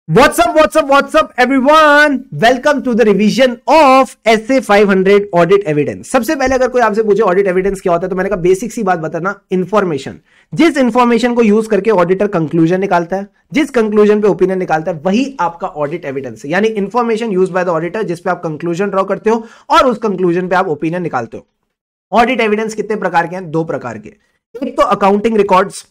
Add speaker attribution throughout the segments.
Speaker 1: What's up everyone? Welcome to the revision of SA 500 audit evidence. सबसे पहले अगर कोई आपसे पूछे ऑडिट एविडेंस क्या होता है तो मैंने कहा बेसिक सी बात बताना, इंफॉर्मेशन। जिस इंफॉर्मेशन को यूज करके ऑडिटर कंक्लूजन निकालता है, जिस कंक्लूजन पे ओपिनियन निकालता है, वही आपका ऑडिट एविडेंस है। यानी information use by the auditor जिस पे आप कंक्लूजन ड्रॉ करते हो और उस कंक्लूजन पे आप ओपिनियन निकालते हो। ऑडिट एविडेंस कितने प्रकार के हैं? दो प्रकार के। एक तो अकाउंटिंग रिकॉर्ड्स।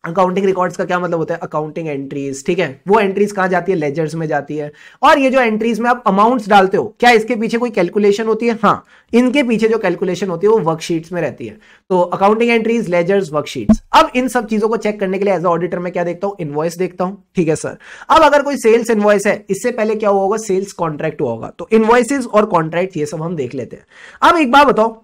Speaker 1: अकाउंटिंग रिकॉर्ड्स का क्या मतलब होता है? अकाउंटिंग एंट्रीज, ठीक है। वो एंट्रीज कहां जाती है? लेजर्स में जाती है। और ये जो एंट्रीज में आप अमाउंट्स डालते हो, क्या इसके पीछे कोई कैलकुलेशन होती है? हाँ, इनके पीछे जो कैलकुलेशन होती है वो वर्कशीट्स में रहती है। तो अकाउंटिंग एंट्रीज, लेजर्स, वर्कशीट्स। अब इन सब चीजों को चेक करने के लिए एज अ ऑडिटर में क्या देखता हूं? इनवॉइस देखता हूं, ठीक है सर। अब अगर कोई सेल्स इनवॉइस है, इससे पहले क्या हुआ होगा? सेल्स कॉन्ट्रैक्ट हुआ होगा। तो इनवॉइसेस और कॉन्ट्रैक्ट ये सब हम देख लेते हैं। अब एक बात बताओ,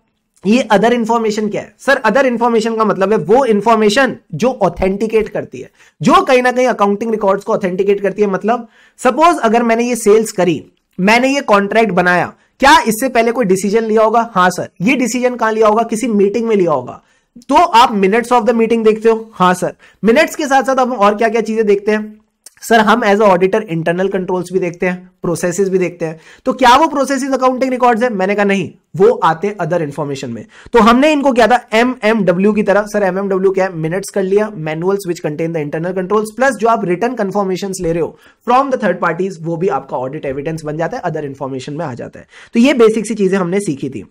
Speaker 1: ये अदर इंफॉर्मेशन क्या है? सर अदर इंफॉर्मेशन का मतलब है वो इंफॉर्मेशन जो ऑथेंटिकेट करती है, जो कहीं ना कहीं अकाउंटिंग रिकॉर्ड्स को ऑथेंटिकेट करती है। मतलब सपोज अगर मैंने ये सेल्स करी, मैंने ये कॉन्ट्रैक्ट बनाया, क्या इससे पहले कोई डिसीजन लिया होगा? हाँ सर। ये डिसीजन कहां लिया होगा? किसी मीटिंग में लिया होगा। तो आप मिनट्स ऑफ द मीटिंग देखते हो? हाँ सर। मिनट्स के साथ साथ हम और क्या क्या चीजें देखते हैं? सर हम as a auditor internal controls भी देखते हैं, प्रोसेसेस भी देखते हैं। तो क्या वो प्रोसेसेस अकाउंटिंग रिकॉर्ड्स है? मैंने कहा नहीं, वो आते अदर इंफॉर्मेशन में। तो हमने इनको क्या था? एमएमडब्ल्यू की तरह। सर एमएमडब्ल्यू क्या है? मिनट्स कर लिया, manuals which contain the internal controls, plus जो आप रिटर्न कंफर्मेशंस ले रहे हो फ्रॉम द थर्ड पार्टीज, वो भी आपका ऑडिट एविडेंस बन जाता है, अदर इंफॉर्मेशन में आ जाता है। तो ये बेसिक सी चीजें हमने सीखी थी।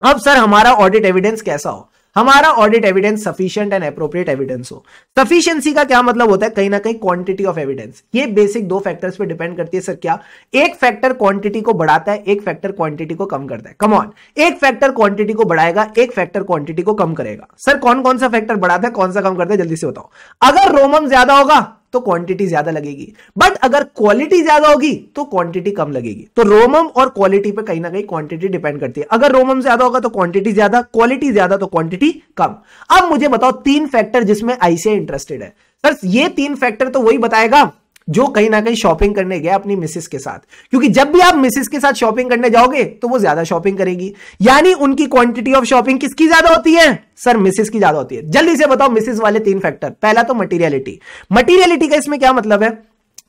Speaker 1: अब सर हमारा ऑडिट एविडेंस कैसा हो? हमारा audit evidence sufficient and appropriate evidence हो। सफिशिएंसी का क्या मतलब होता है? कहीं ना कहीं क्वांटिटी ऑफ एविडेंस। ये बेसिक दो फैक्टर्स पे डिपेंड करती है। सर क्या? एक फैक्टर क्वांटिटी को बढ़ाता है, एक फैक्टर क्वांटिटी को कम करता है। कम ऑन, एक फैक्टर क्वांटिटी को बढ़ाएगा, एक फैक्टर क्वांटिटी को कम करेगा। सर कौन कौन सा फैक्टर बढ़ाता है, कौन सा कम करता है? जल्दी से बताओ। अगर रोमम ज्यादा होगा तो क्वांटिटी ज्यादा लगेगी, बट अगर क्वालिटी ज्यादा होगी तो क्वांटिटी कम लगेगी। तो रोमम और क्वालिटी पे कहीं ना कहीं क्वांटिटी डिपेंड करती है। अगर रोमम ज्यादा होगा तो क्वांटिटी ज्यादा, क्वालिटी ज्यादा तो क्वांटिटी कम। अब मुझे बताओ तीन फैक्टर जिसमें आईसीआई इंटरेस्टेड है। सर ये तीन फैक्टर तो वही बताएगा जो कहीं ना कहीं शॉपिंग करने गया अपनी मिसेस के साथ, क्योंकि जब भी आप मिसेस के साथ शॉपिंग करने जाओगे तो वो ज्यादा शॉपिंग करेगी। यानी उनकी क्वांटिटी ऑफ शॉपिंग किसकी ज्यादा होती है? सर मिसेस की ज्यादा होती है। जल्दी से बताओ मिसेस वाले तीन फैक्टर। पहला तो मटीरियलिटी। मटीरियलिटी का इसमें क्या मतलब है?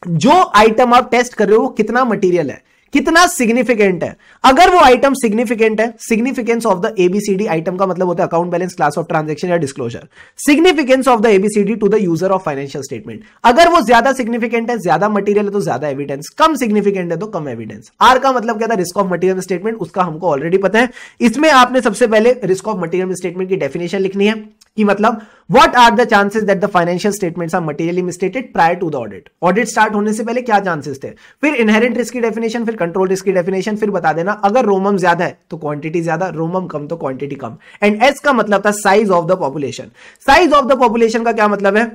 Speaker 1: जो आइटम आप टेस्ट कर रहे हो वो कितना मटीरियल है, कितना सिग्निफिकेंट है। अगर वो आइटम सिग्निफिकेंट है, significance of the ABCD, item का मतलब होता है account balance, class of transaction या disclosure. Significance of the ABCD to the user of financial statement. अगर वो ज्यादा सिग्निफिकेंट है, ज्यादा मटेरियल है तो ज्यादा एविडेंस, कम सिग्निफिकेंट है तो कम एविडेंस। आर का मतलब क्या था? Risk of material statement. उसका हमको ऑलरेडी पता है। इसमें आपने सबसे पहले रिस्क ऑफ मटेरियल स्टेटमेंट की डेफिनेशन लिखनी है कि मतलब what are the chances that the financial statements are materially misstated prior to the audit. Audit start होने से पहले क्या चांसेस थे। फिर इनहेरेंट रिस्क की डेफिनेशन, फिर कंट्रोल रिस्क की डेफिनेशन, फिर बता देना अगर रोमम ज्यादा है तो क्वांटिटी ज्यादा, रोमम कम तो क्वांटिटी कम। एंड एस का मतलब था size of the population. Size of the population का क्या मतलब है?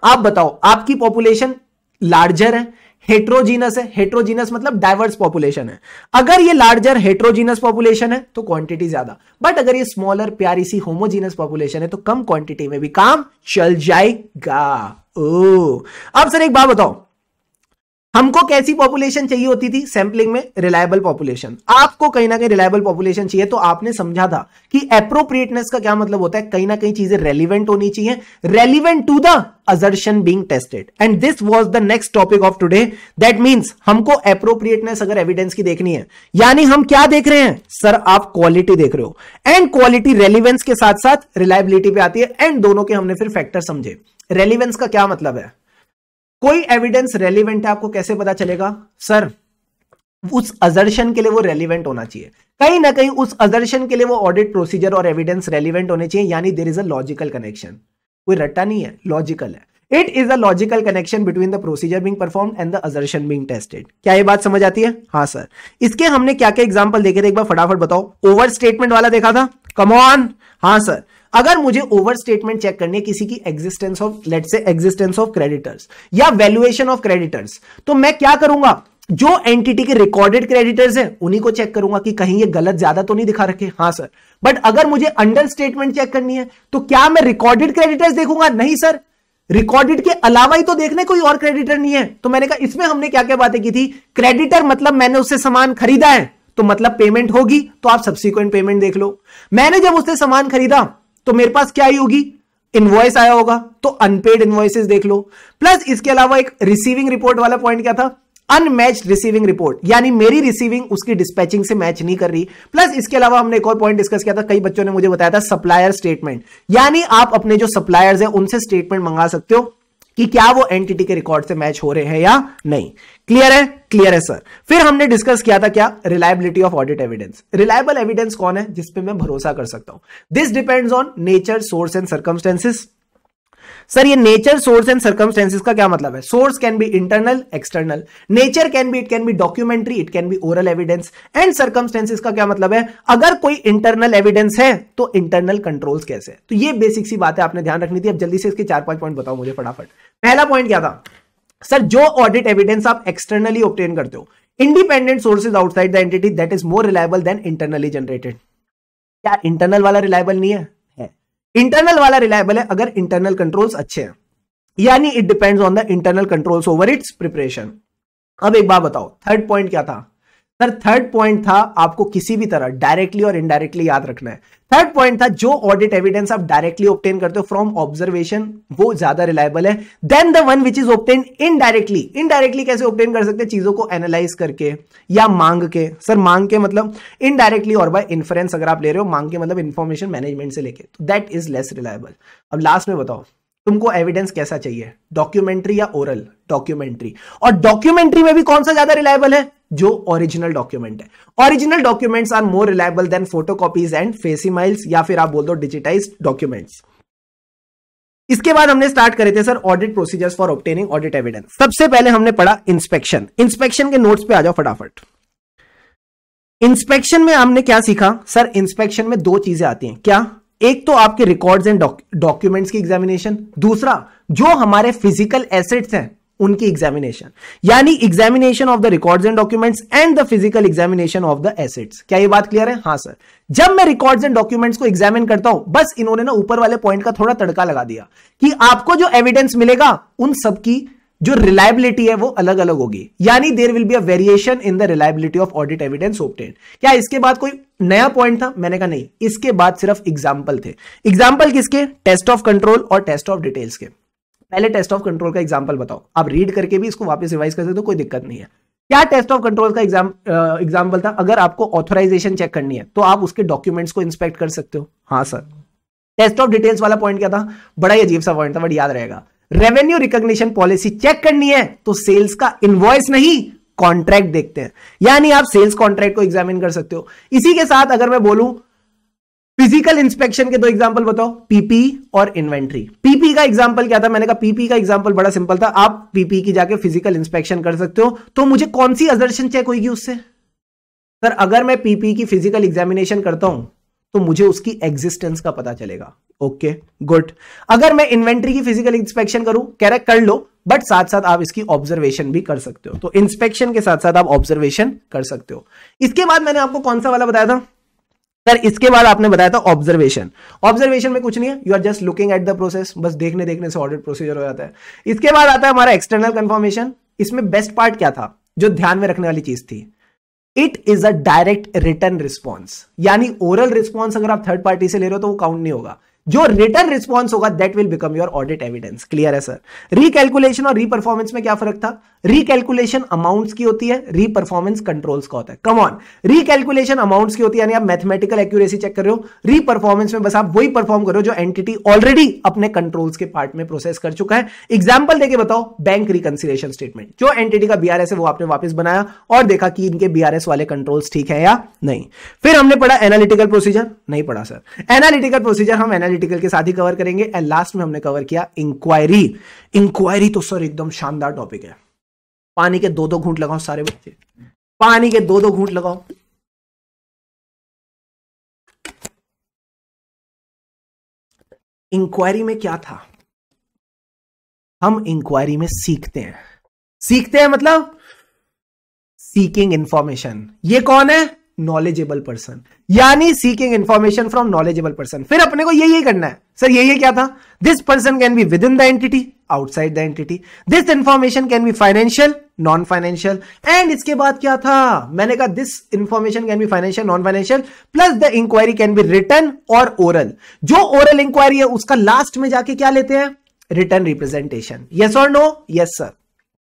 Speaker 1: आप बताओ, आपकी पॉपुलेशन लार्जर है, हेट्रोजीनस है। हेट्रोजीनस मतलब डाइवर्स पॉपुलेशन है। अगर ये लार्जर हेट्रोजीनस पॉपुलेशन है तो क्वांटिटी ज्यादा, बट अगर ये स्मॉलर प्यारी सी होमोजीनस पॉपुलेशन है तो कम क्वांटिटी में भी काम चल जाएगा। अब सर एक बात बताओ, हमको कैसी पॉपुलेशन चाहिए होती थी सैंपलिंग में? Reliable population. आपको कहीं ना कहीं रिलायबल पॉपुलेशन चाहिए, तो आपने समझा था कि एप्रोप्रिएटनेस का क्या मतलब होता है? कहीं ना कहीं चीजें रेलिवेंट होनी चाहिए, relevant to the assertion being tested, and this was the next topic of today. That means हमको appropriateness अगर एविडेंस की देखनी है, यानी हम क्या देख रहे हैं? सर आप क्वालिटी देख रहे हो, एंड क्वालिटी रेलिवेंस के साथ साथ रिलायबिलिटी पे आती है, एंड दोनों के हमने फिर फैक्टर समझे। रेलिवेंस का क्या मतलब है? कोई एविडेंस रेलिवेंट है, आपको कैसे पता चलेगा? सर उस असर्शन के लिए वो रेलिवेंट होना चाहिए, कहीं ना कहीं उस असर्शन के लिए वो ऑडिट प्रोसीजर और एविडेंस रेलिवेंट होने चाहिए। यानी there is a logical connection. कोई रट्टा नहीं है, लॉजिकल है। It is a logical connection between the procedure being performed and the assertion being tested. क्या ये बात समझ आती है? हाँ सर। इसके हमने क्या क्या एग्जांपल देखे थे, एक बार फटाफट बताओ। ओवर स्टेटमेंट वाला देखा था, कम ऑन। हाँ सर। अगर मुझे ओवर स्टेटमेंट चेक करनी है किसी की existence of, let's say existence of creditors या वैल्यूएशन ऑफ क्रेडिटर्स, तो मैं क्या करूंगा? जो एंटिटी के रिकॉर्डेड क्रेडिटर्स हैं उन्हीं को चेक करूंगा कि कहीं ये गलत ज्यादा तो नहीं दिखा रखे। हाँ सर। बट अगर मुझे अंडर स्टेटमेंट चेक करनी है तो क्या मैं रिकॉर्डेड क्रेडिटर्स देखूंगा? नहीं सर, रिकॉर्डेड के अलावा ही तो देखने कोई और क्रेडिटर नहीं है। तो मैंने कहा इसमें हमने क्या क्या बातें की थी? क्रेडिटर मतलब मैंने उससे सामान खरीदा है तो मतलब पेमेंट होगी, तो आप सब्सिक्वेंट पेमेंट देख लो। मैंने जब उससे सामान खरीदा तो मेरे पास क्या ही होगी? इनवॉइस आया होगा तो अनपेड इनवॉइसेस देख लो, प्लस इसके अलावा एक रिसीविंग रिपोर्ट वाला पॉइंट क्या था, अनमैच्ड रिसीविंग रिपोर्ट, यानी मेरी रिसीविंग उसकी डिस्पैचिंग से मैच नहीं कर रही। प्लस इसके अलावा हमने एक और पॉइंट डिस्कस किया था, कई बच्चों ने मुझे बताया था सप्लायर स्टेटमेंट, यानी आप अपने जो सप्लायर्स है उनसे स्टेटमेंट मंगा सकते हो कि क्या वो एंटिटी के रिकॉर्ड से मैच हो रहे हैं या नहीं। क्लियर है? क्लियर है सर। फिर हमने डिस्कस किया था क्या, reliability of audit evidence. Reliable evidence कौन है, जिसपे मैं भरोसा कर सकता हूं। This depends on nature, source and circumstances. Sir ये नेचर, सोर्स एंड सर्कमस्टेंसेस का क्या मतलब है? Source can be internal, external, nature can be, it can be documentary, it can be oral evidence, and circumstances का क्या मतलब है, अगर कोई इंटरनल एविडेंस है तो इंटरनल कंट्रोल्स कैसे। तो ये बेसिक सी बात है, आपने ध्यान रखनी थी। अब जल्दी से इसके 4-5 पॉइंट बताओ मुझे फटाफट। पहला पॉइंट क्या था सर, जो ऑडिट एविडेंस आप एक्सटर्नली ऑब्टेन करते हो, independent sources outside the entity, that is more reliable then internally generated. क्या इंटरनल वाला रिलायबल नहीं है? इंटरनल वाला रिलायबल है अगर इंटरनल कंट्रोल्स अच्छे हैं, यानी it depends on the internal controls over it's preparation. अब एक बात बताओ, थर्ड पॉइंट क्या था सर? थर्ड पॉइंट था, आपको किसी भी तरह डायरेक्टली और इनडायरेक्टली याद रखना है। थर्ड पॉइंट था, जो ऑडिट एविडेंस आप डायरेक्टली ऑब्टेन करते हो फ्रॉम ऑब्जर्वेशन, वो ज्यादा रिलायबल है than the one which is obtain indirectly. Indirectly कैसे ऑब्टेन कर सकते हैं? चीजों को एनालाइज करके या मांग के। सर मांग के मतलब इनडायरेक्टली और बाय इन्फ्रेंस अगर आप ले रहे हो, मांग के मतलब इंफॉर्मेशन मैनेजमेंट से लेके, तो दैट इज लेस रिलायबल। अब लास्ट में बताओ तुमको एविडेंस कैसा चाहिए, डॉक्यूमेंट्री या ओरल? डॉक्यूमेंट्री। और डॉक्यूमेंट्री में भी कौन सा ज्यादा रिलायबल है? जो ओरिजिनल डॉक्यूमेंट है। Original documents are more reliable than photocopies and facsimiles, या फिर आप बोल दो डिजिटाइज्ड डॉक्यूमेंट्स। इसके बाद हमने स्टार्ट करे थे sir audit procedures for obtaining audit evidence. सबसे पहले हमने पढ़ा इंस्पेक्शन। इंस्पेक्शन के नोट्स पे आ जाओ फटाफट। इंस्पेक्शन में हमने क्या सीखा सर? इंस्पेक्शन में दो चीजें आती हैं। क्या? एक तो आपके रिकॉर्ड्स एंड डॉक्यूमेंट्स की एग्जामिनेशन, दूसरा जो हमारे फिजिकल एसेट्स हैं उनकी एग्जामिनेशन, यानी examination of the records and documents and the physical examination of the assets. क्या ये बात क्लियर है? हाँ सर। जब मैं रिकॉर्ड्स एंड डॉक्यूमेंट्स को एग्जामिन करता हूं, बस इन्होंने ना ऊपर वाले पॉइंट का थोड़ा तड़का लगा दिया कि आपको जो एविडेंस मिलेगा उन सबकी जो रिलायबिलिटी है वो अलग अलग होगी, यानी there will be a variation in the reliability of audit evidence obtained. क्या इसके बाद कोई नया पॉइंट था? मैंने कहा नहीं, इसके बाद सिर्फ एग्जाम्पल थे। एग्जाम्पल किसके? टेस्ट ऑफ कंट्रोल और टेस्ट ऑफ डिटेल्स के। पहले टेस्ट ऑफ कंट्रोल का एग्जाम्पल बताओ। आप रीड करके भी इसको वापस रिवाइज कर सकते हो, कोई दिक्कत नहीं है। क्या टेस्ट ऑफ कंट्रोल का एग्जाम्पल था? अगर आपको ऑथराइजेशन चेक करनी है तो आप उसके डॉक्यूमेंट्स को इंस्पेक्ट कर सकते हो। हाँ सर। टेस्ट ऑफ डिटेल्स वाला पॉइंट क्या था? बड़ा ही अजीब सा पॉइंट था, बट याद रहेगा। रेवेन्यू रिकॉग्निशन पॉलिसी चेक करनी है तो सेल्स का इनवॉइस नहीं, कॉन्ट्रैक्ट देखते हैं, यानी आप सेल्स कॉन्ट्रैक्ट को एग्जामिन कर सकते हो। इसी के साथ अगर मैं बोलूं फिजिकल इंस्पेक्शन के दो एग्जांपल बताओ, पीपी और इन्वेंट्री। पीपी का एग्जांपल क्या था? मैंने कहा पीपी का एग्जांपल बड़ा सिंपल था, आप पीपी की जाके फिजिकल इंस्पेक्शन कर सकते हो। तो मुझे कौन सी असर्शन चेक होगी उससे? सर अगर मैं पीपी की फिजिकल एग्जामिनेशन करता हूं तो मुझे उसकी एग्जिस्टेंस का पता चलेगा। Okay good. अगर मैं इन्वेंट्री की फिजिकल इंस्पेक्शन करूं, कह रहा कर लो, बट साथ साथ आप इसकी ऑब्जर्वेशन भी कर सकते हो। तो इंस्पेक्शन के साथ साथ आप ऑब्जर्वेशन कर सकते हो। इसके बाद मैंने आपको कौन सा वाला बताया था सर? इसके बाद आपने बताया था ऑब्जर्वेशन। ऑब्जर्वेशन में कुछ नहीं है, you are just looking at the process, बस देखने से ऑडिट प्रोसीजर हो जाता है। इसके बाद आता है हमारा एक्सटर्नल कंफर्मेशन। इसमें बेस्ट पार्ट क्या था, जो ध्यान में रखने वाली चीज थी? It is a direct return response, यानी ओरल रिस्पॉन्स अगर आप थर्ड पार्टी से ले रहे हो तो वो काउंट नहीं होगा। जो रिटर्न रिस्पॉन्स होगा that will become your audit evidence. Clear है सर? रीकैलकुलेशन और रीपरफॉर्मेंस में क्या फर्क था? रीकैलकुलेशन अमाउंट्स की होती है, रीपरफॉर्मेंस कंट्रोल्स का होता है। कम ऑन, रीकैलकुलेशन अमाउंट्स की होती है, यानी आप मैथमेटिकल एक्यूरेसी चेक कर रहे हो। रीपरफॉर्मेंस में बस आप वही परफॉर्म कर रहे हो जो एंटिटी ऑलरेडी अपने कंट्रोल्स के पार्ट में प्रोसेस कर चुका है। एग्जाम्पल देके बताओ, बैंक रिकंसिलिएशन स्टेटमेंट, जो एंटिटी का बीआरएस है वो आपने वापस बनाया और देखा कि इनके बीआरएस वाले कंट्रोल्स ठीक है या नहीं। फिर हमने पढ़ा एनालिटिकल प्रोसीजर, नहीं पढ़ा सर। एनालिटिकल प्रोसीजर हम एनालिटिकल के साथ ही कवर करेंगे। एंड लास्ट में हमने कवर किया इंक्वायरी। इंक्वायरी तो सर एकदम शानदार टॉपिक है। पानी के 2-2 घूंट लगाओ सारे बच्चे, पानी के 2-2 घूंट लगाओ। इंक्वायरी में क्या था? हम इंक्वायरी में सीखते हैं मतलब सीकिंग इंफॉर्मेशन। ये कौन है? नॉलेजेबल पर्सन, यानी seeking information from knowledgeable person. फिर अपने को यही करना है सर। ये क्या था? This person can be within the entity, outside the entity. This information can be financial, non financial. And इसके बाद क्या था, मैंने कहा this information can be financial, non financial, plus the inquiry can be written और oral. जो oral inquiry है उसका लास्ट में जाके क्या लेते हैं, रिटन रिप्रेजेंटेशन। यस और नो, यस सर।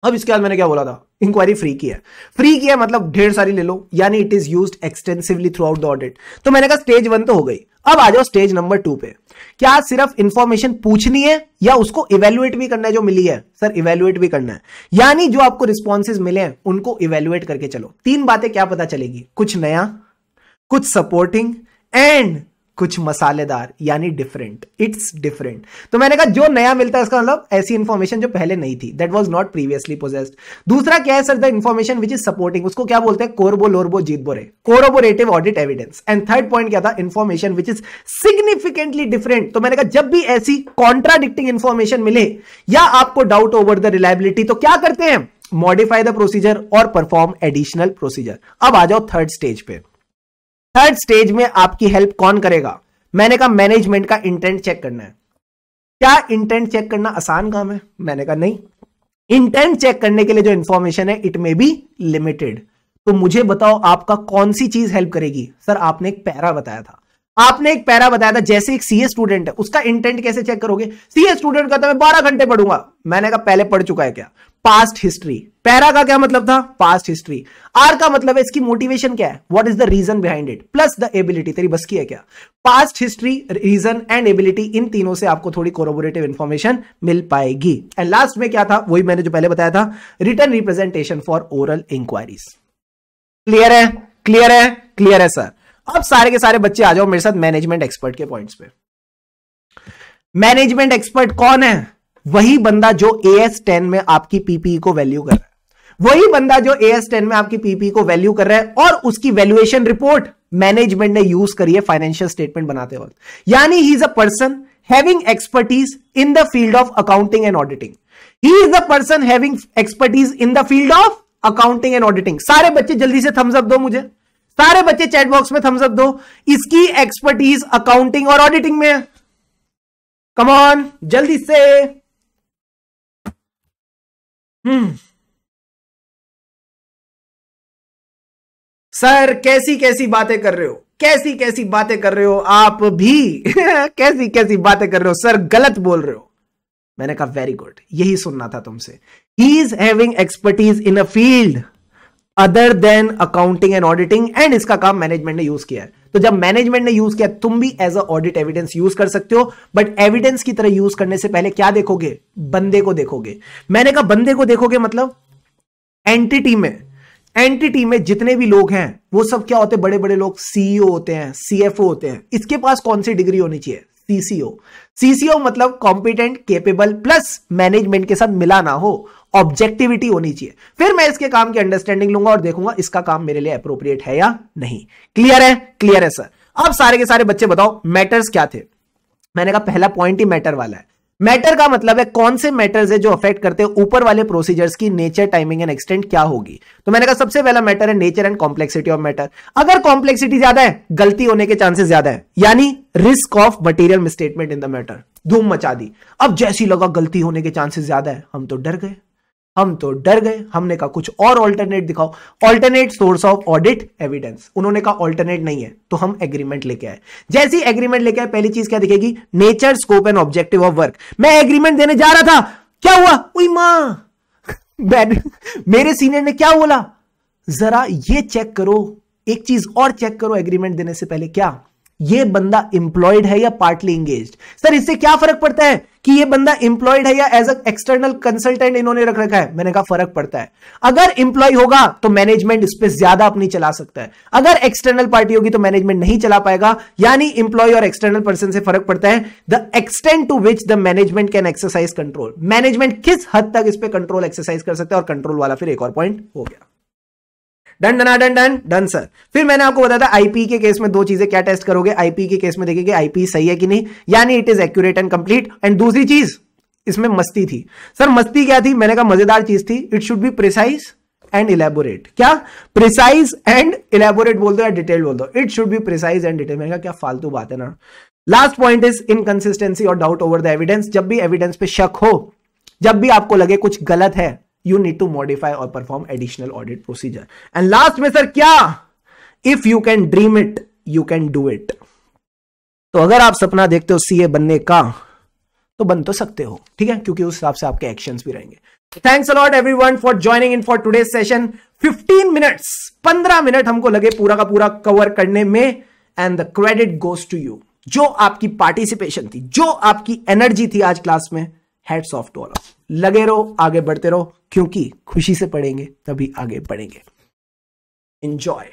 Speaker 1: अब इसके बाद मैंने क्या बोला था, इंक्वायरी फ्री की है, फ्री की है मतलब ढेर सारी ले लो, यानी it is used extensively through out the audit. तो मैंने कहा स्टेज 1 तो हो गई, अब आ जाओ स्टेज नंबर 2 पे। क्या सिर्फ इंफॉर्मेशन पूछनी है या उसको इवेल्युएट भी करना है जो मिली है? सर इवेल्युएट भी करना है, यानी जो आपको रिस्पॉन्सेज मिले हैं उनको इवेल्युएट करके चलो। 3 बातें क्या पता चलेगी, कुछ नया, कुछ सपोर्टिंग एंड कुछ मसालेदार, यानी डिफरेंट, इट्स डिफरेंट। तो मैंने कहा जो नया मिलता है इसका मतलब ऐसी इंफॉर्मेशन जो पहले नहीं थी, that was not previously possessed. दूसरा क्या है sir, the information which is supporting, उसको क्या बोलते हैं, कोरबो लोरबो जीतबोरे, corroborative audit evidence. And third point क्या था, information which is significantly different. तो मैंने कहा जब भी ऐसी कॉन्ट्राडिक्टिंग इंफॉर्मेशन मिले या आपको डाउट ओवर द रिलायबिलिटी, तो क्या करते हैं, मॉडिफाई द प्रोसीजर और परफॉर्म एडिशनल प्रोसीजर। अब आ जाओ थर्ड स्टेज पे। थर्ड स्टेज में आपकी हेल्प कौन करेगा? मैंने कहा मैनेजमेंट का इंटेंट चेक करना है। क्या इंटेंट चेक करना आसान काम है? मैंने कहा नहीं, इंटेंट चेक करने के लिए जो इंफॉर्मेशन है इट मे बी लिमिटेड। तो मुझे बताओ आपका कौन सी चीज हेल्प करेगी? सर आपने एक पैरा बताया था, आपने एक पैरा बताया था, जैसे एक सीए स्टूडेंट है उसका इंटेंट कैसे चेक करोगे? सीए स्टूडेंट कहता है मैं 12 घंटे पढ़ूंगा, मैंने कहा पहले पढ़ चुका है क्या? Past history. पैरा का क्या मतलब था? Past history. आर का मतलब है इसकी मोटिवेशन क्या है, what is the reason behind it, plus the ability, तेरी बस की है क्या? Past history, reason and ability, इन तीनों से आपको थोड़ी कोरोबोरेटिव इंफॉर्मेशन मिल पाएगी। एंड लास्ट में क्या था, वही मैंने जो पहले बताया था, written representation for oral inquiries. Clear है? क्लियर है? क्लियर है सर। अब सारे के सारे बच्चे आ जाओ मेरे साथ मैनेजमेंट एक्सपर्ट के पॉइंट्स पे। मैनेजमेंट एक्सपर्ट कौन है? वही बंदा जो AS10 में आपकी पीपीई को वैल्यू कर रहा है, वही बंदा जो AS10 में आपकी पीपीई को वैल्यू कर रहा है, और उसकी वैल्यूएशन रिपोर्ट मैनेजमेंट ने यूज करी है फाइनेंशियल स्टेटमेंट बनाते वक्त। यानी he is a person having expertise in the field of accounting and auditing. He is the person having expertise in the field of accounting and auditing. सारे बच्चे जल्दी से थम्स अप दो मुझे, सारे बच्चे चैट बॉक्स में थम्स अप दो। इसकी एक्सपर्टीज अकाउंटिंग और ऑडिटिंग में है। कम ऑन जल्दी से। सर कैसी कैसी बातें कर रहे हो, कैसी कैसी बातें कर रहे हो आप भी कैसी कैसी बातें कर रहे हो सर, गलत बोल रहे हो। मैंने कहा वेरी गुड, यही सुनना था तुमसे। He is having expertise in a field other than accounting and auditing, and इसका काम मैनेजमेंट ने यूज किया है। तो जब मैनेजमेंट ने यूज किया, तुम भी as a audit evidence use कर सकते हो, बट एविडेंस की तरह यूज करने से पहले क्या देखोगे? बंदे को देखोगे। मैंने कहा बंदे को देखोगे मतलब एंटिटी में जितने भी लोग हैं वो सब क्या होते हैं? बड़े बड़े लोग, सीईओ होते हैं, सीएफओ होते हैं। इसके पास कौन सी डिग्री होनी चाहिए? सीसीओ मतलब कॉम्पिटेंट, केपेबल, प्लस मैनेजमेंट के साथ मिला ना हो, ऑब्जेक्टिविटी होनी चाहिए। फिर मैं इसके काम की अंडरस्टैंडिंग लूंगा और देखूंगा इसका काम मेरे लिए अप्रोप्रिएट है या नहीं। क्लियर है? क्लियर है सर। अब सारे के सारे बच्चे बताओ मैटर्स क्या थे? मैंने कहा पहला पॉइंट ही मैटर वाला है। मैटर का मतलब है कौन से मैटर्स है जो अफेक्ट करते हैं ऊपर वाले प्रोसीजर्स की नेचर, टाइमिंग एंड एक्सटेंट क्या होगी। तो मैंने कहा सबसे पहला मैटर है nature and complexity of matter. अगर कॉम्प्लेक्सिटी ज्यादा है, गलती होने के चांसेस ज्यादा है, यानी risk of material misstatement in the matter. धूम मचा दी। अब जैसी लगा गलती होने के चांसेस ज्यादा है, हम तो डर गए। हमने कहा कुछ और ऑल्टरनेट दिखाओ, alternate source of audit evidence. उन्होंने कहा ऑल्टरनेट नहीं है, तो हम एग्रीमेंट लेके आए। जैसी एग्रीमेंट लेके आए, पहली चीज क्या दिखेगी? Nature, scope and objective of work. मैं एग्रीमेंट देने जा रहा था, क्या हुआ? उई मां मेरे सीनियर ने क्या बोला? जरा ये चेक करो, एक चीज और चेक करो एग्रीमेंट देने से पहले, क्या ये बंदा एम्प्लॉयड है या पार्टली एंगेज्ड? सर इससे क्या फर्क पड़ता है कि ये बंदा एम्प्लॉयड है या एज अ एक्सटर्नल कंसल्टेंट इन्होंने रख रखा है? मैंने कहा फर्क पड़ता है। अगर एम्प्लॉय होगा तो मैनेजमेंट इस पे ज्यादा अपनी चला सकता है, अगर एक्सटर्नल पार्टी होगी तो मैनेजमेंट नहीं चला पाएगा। यानी एम्प्लॉय और एक्सटर्नल पर्सन से फर्क पड़ता है the extent to which the management can exercise control. मैनेजमेंट किस हद तक इस पे कंट्रोल एक्सरसाइज कर सकता है, और कंट्रोल वाला फिर एक और पॉइंट हो गया। Done sir. फिर मैंने आपको बताया था आईपी के केस में दो चीजें क्या टेस्ट करोगे? आईपी के केस में देखेंगे आईपी सही है कि नहीं, यानी it is accurate and complete. And दूसरी चीज इसमें मस्ती थी। सर मस्ती क्या थी? मैंने कहा मजेदार चीज थी, it should be precise and elaborate. क्या प्रिसाइज एंड इलेबोरेट बोल दो या डिटेल बोल दो, it should be precise and detail. मैंने कहा क्या फालतू बात है ना। लास्ट पॉइंट इज इनकंसिस्टेंसी और डाउट ओवर द एविडेंस। जब भी एविडेंस पे शक हो, जब भी आपको लगे कुछ गलत है you need to modify or perform additional audit procedure. And last में सर क्या, if you can dream it, you can do it. तो अगर आप सपना देखते हो सीए बनने का तो बन तो सकते हो, ठीक है, क्योंकि उस हिसाब से आपके एक्शंस भी रहेंगे. Thanks a lot everyone for joining in for today's session. 15 minute हमको लगे पूरा का पूरा कवर करने में, and the credit goes to you. जो आपकी पार्टिसिपेशन थी, जो आपकी एनर्जी थी आज क्लास में, हैट्स ऑफ टू ऑल. लगे रहो, आगे बढ़ते रहो, क्योंकि खुशी से पढ़ेंगे तभी आगे बढ़ेंगे. एंजॉय.